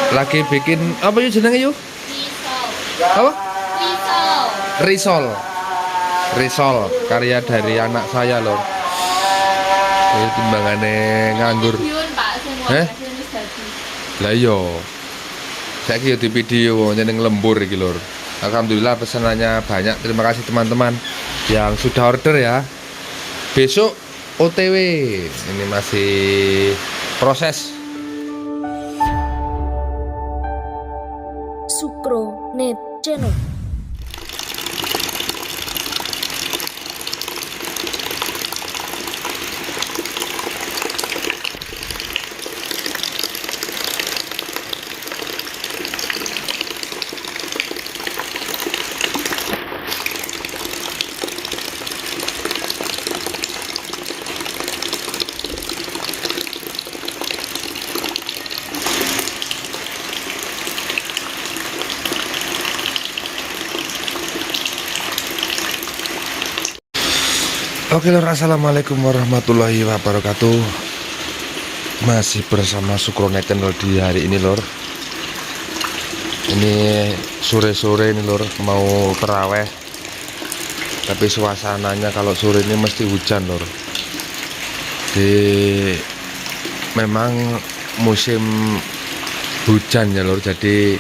Lagi bikin apa yuk jenenge yuk? Apa? Risol. Risol karya dari anak saya loh. Ini timbangane nganggur. Lah iya. Saiki yo di video nyeneng lembur iki lur. Alhamdulillah pesanannya banyak. Terima kasih teman-teman yang sudah order ya. Besok OTW. Ini masih proses. Sukro Net Channel. Oke lor, assalamualaikum warahmatullahi wabarakatuh. Masih bersama Sukronet Channel di hari ini lor. Ini sore-sore ini lor, mau terawih. Tapi suasananya kalau sore ini mesti hujan lor. Memang musim hujan ya lor. Jadi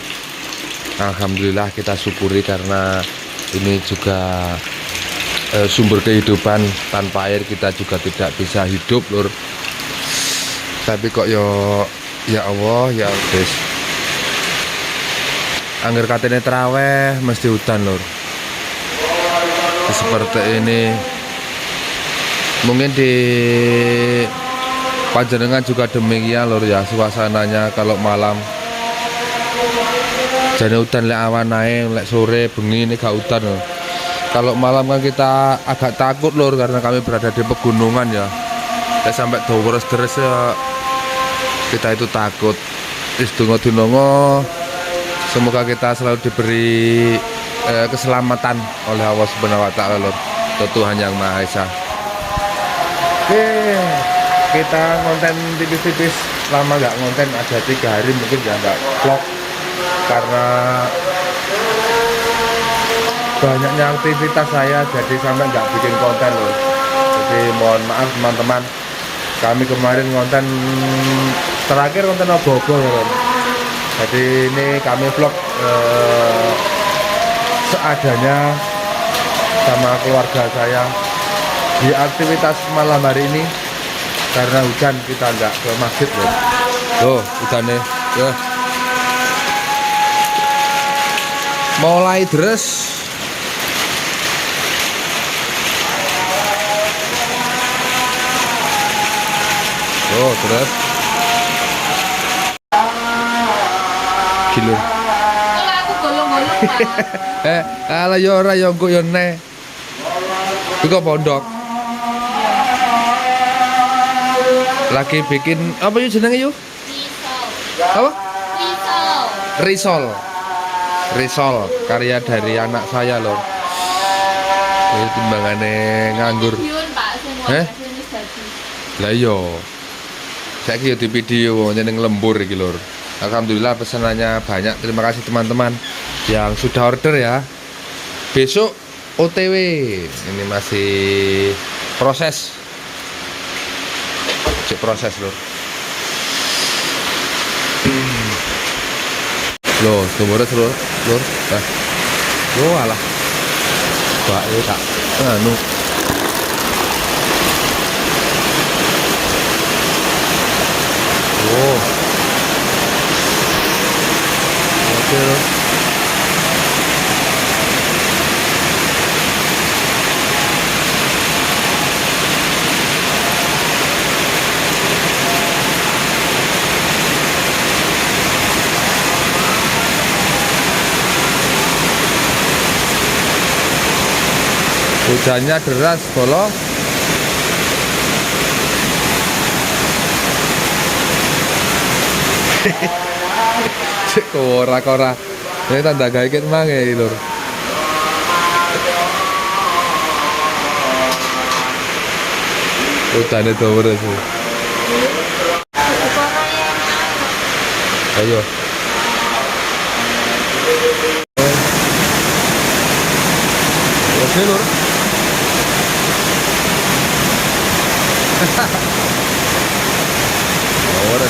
alhamdulillah kita syukuri karena ini juga sumber kehidupan. Tanpa air kita juga tidak bisa hidup lur. Tapi kok ya Allah ya guys, angger katene traweh mesti hutan lur. Seperti ini mungkin di Panjenengan juga demikian lur ya suasananya. Kalau malam jadi hutan lek awan naik, lek sore bengi ini gak hutan lur. Kalau malam kan kita agak takut lur karena kami berada di pegunungan ya. Sampai deres ya kita itu takut. Istungo semoga kita selalu diberi keselamatan oleh Allah Subhanahu wa taala lur. Tuhan yang Maha Esa. Oke, kita konten tipis-tipis, lama nggak konten, ada 3 hari mungkin ya nggak vlog karena banyaknya aktivitas saya, jadi sampai nggak bikin konten loh. Jadi mohon maaf teman-teman, kami kemarin konten terakhir konten obo-obo ya loh. Jadi ini kami vlog seadanya sama keluarga saya di aktivitas malam hari ini. Karena hujan kita nggak ke masjid loh. Loh hujannya ya. Mulai deres. Oh, terus kilo. Kalau aku golong-golong Ala yo ora yo engko yo ne. Iku pondok. Lagi bikin apa yuk jenenge yuk? Apa? Risol karya dari anak saya loh. Ini timbangane nganggur. Lah iya. Saiki yo di video nyeneng lembur iki lur. Alhamdulillah pesanannya banyak. Terima kasih teman-teman yang sudah order ya. Besok OTW. Ini masih proses. Proses lur. Loh, tumuras lur. Nah. Oh alah. Pak ini tak anu. Oh. Oke. Hujannya deras bolo. Cek kora. Ini tanda gawe ket mangi lur. Hujane deres. Ayo. Oke lur. Ora.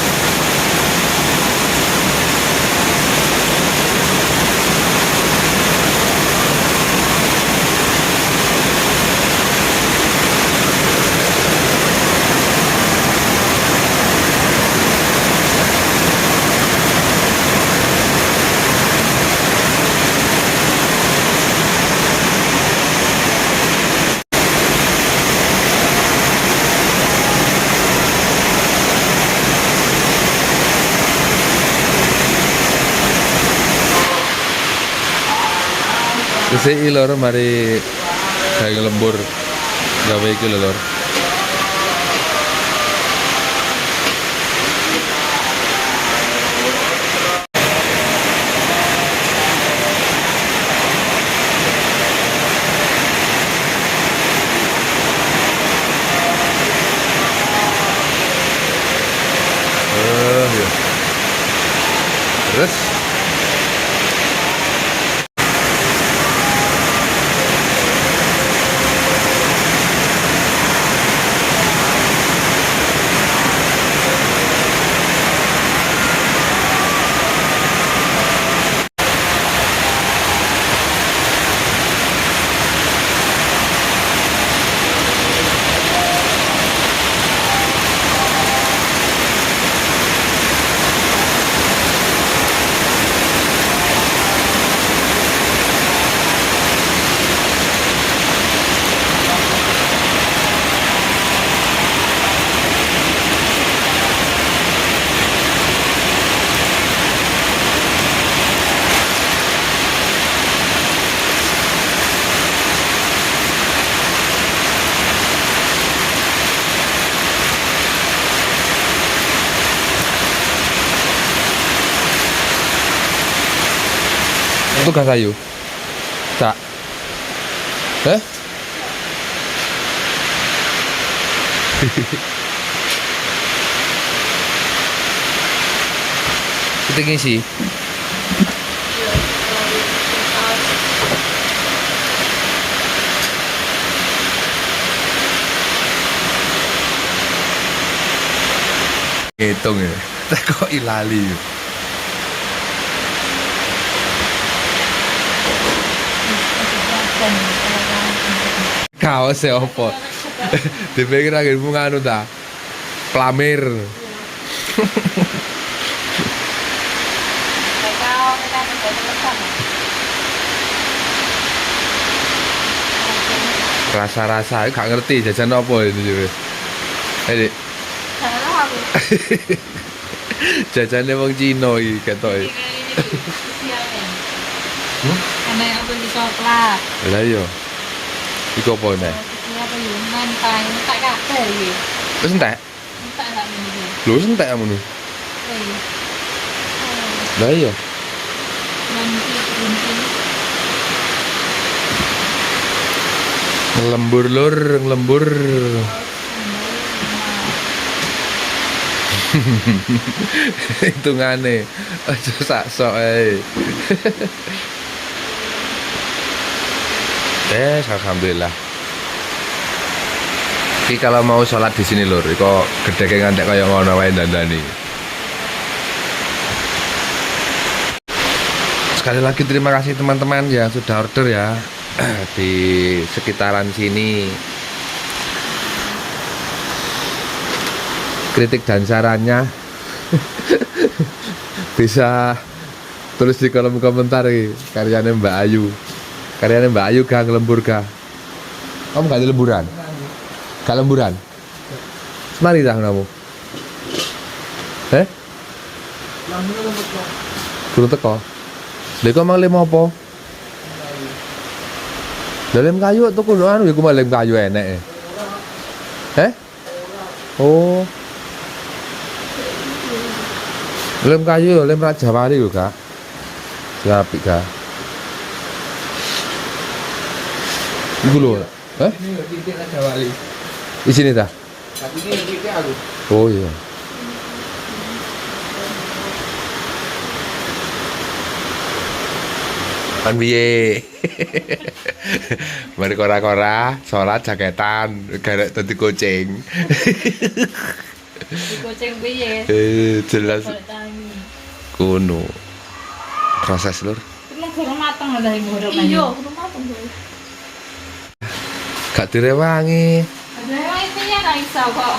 Resiki lor mari gawe lembur gawe iki lho lor. Ya. Terus tugas ayu. Cak. Kita ngisi. Hitung ya. Kok ilali. Kaos e opo? Dipikir akhirmu nganu ta? Plamir. Rasa-rasa gak ngerti jajan apa ini juga. Dik. Jajannya wong Cina iki ketok. Karena yang beli coklat. Lah iya. Iku apa nek? Ini apa yuk? Mentai, mentai kabeh iki. Wis entek? Mentai sak ngene iki. Lho wis entek ngono. Iya. Lah iya. Nanti gunting. Ngelembur lur, ngelembur. Hitungane aja sak sok ae. Alhamdulillah. Iki kalau mau sholat di sini lur, kok gedhe ngantek kaya ngono wae dandani. Sekali lagi terima kasih teman-teman yang sudah order ya di sekitaran sini. Kritik dan sarannya bisa tulis di kolom komentar nih. Karyanya Mbak Ayu. Karyanya Mbak Ayu gak ngelembur gak? Kamu gak ada lemburan? Gak lemburan? Semari dah kamu? Kurang teko? Lha kok mang lem apa? Lem kayu tuku anu iku lem kayu enek. Oh. Lem kayu, lem Raja Wali lho, Kak. Apik, Kak. Iku lho. Ini titik Raja Wali. Di sini dah. Tapi ini titik aku. Oh iya. Kan piye? Mari kora-kora, sholat jaketan, garek dadi kucing. Di kucing piye? Jelas Kalau tangi. kuno. Proses lur. Emang kurang matang lah ibu udah Iya, udah matang tuh. Gak direwangi. Ada yang itu ya nggak bisa kok.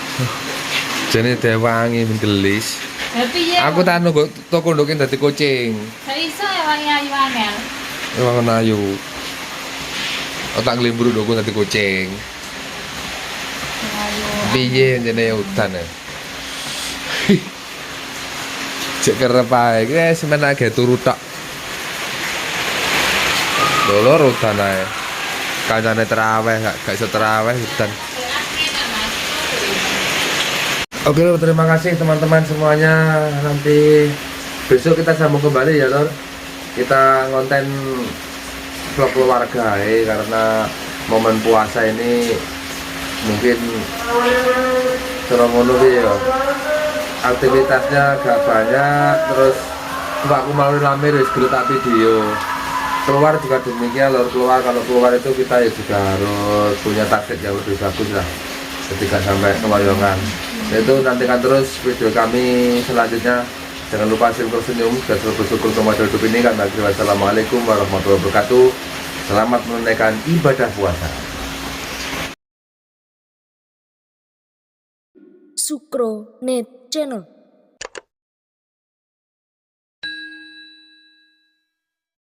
Jane direwangi menggelis. Tapi ya. Aku tak nunggu toko ndokin dadi kucing. Nggak bisa ya wangi ayu angel. Emang ayu. Otak ngelimburu doko dadi kucing. Ayu. Piye jane udan ya. Cek kerep ae, guys, semen agak turu tok. Lho udan ae. Kancane terawih, gak iso terawih udan. Oke lor, terima kasih teman-teman semuanya. Nanti besok kita sambung kembali ya lor. Kita ngonten vlog keluarga karena momen puasa ini mungkin ngono ya. Aktivitasnya gak banyak, terus mbakku mau lamir wis gelut video. Keluar juga demikian lor, kalau keluar itu kita ya juga harus punya target yang lebih bagus lah. Ketika sampai keloyongan. Itu nantikan terus video kami selanjutnya. Jangan lupa simple senyum dan selalu bersyukur kepada hidup ini. Wassalamualaikum warahmatullahi wabarakatuh. Selamat menunaikan ibadah puasa. Sukro Net Channel.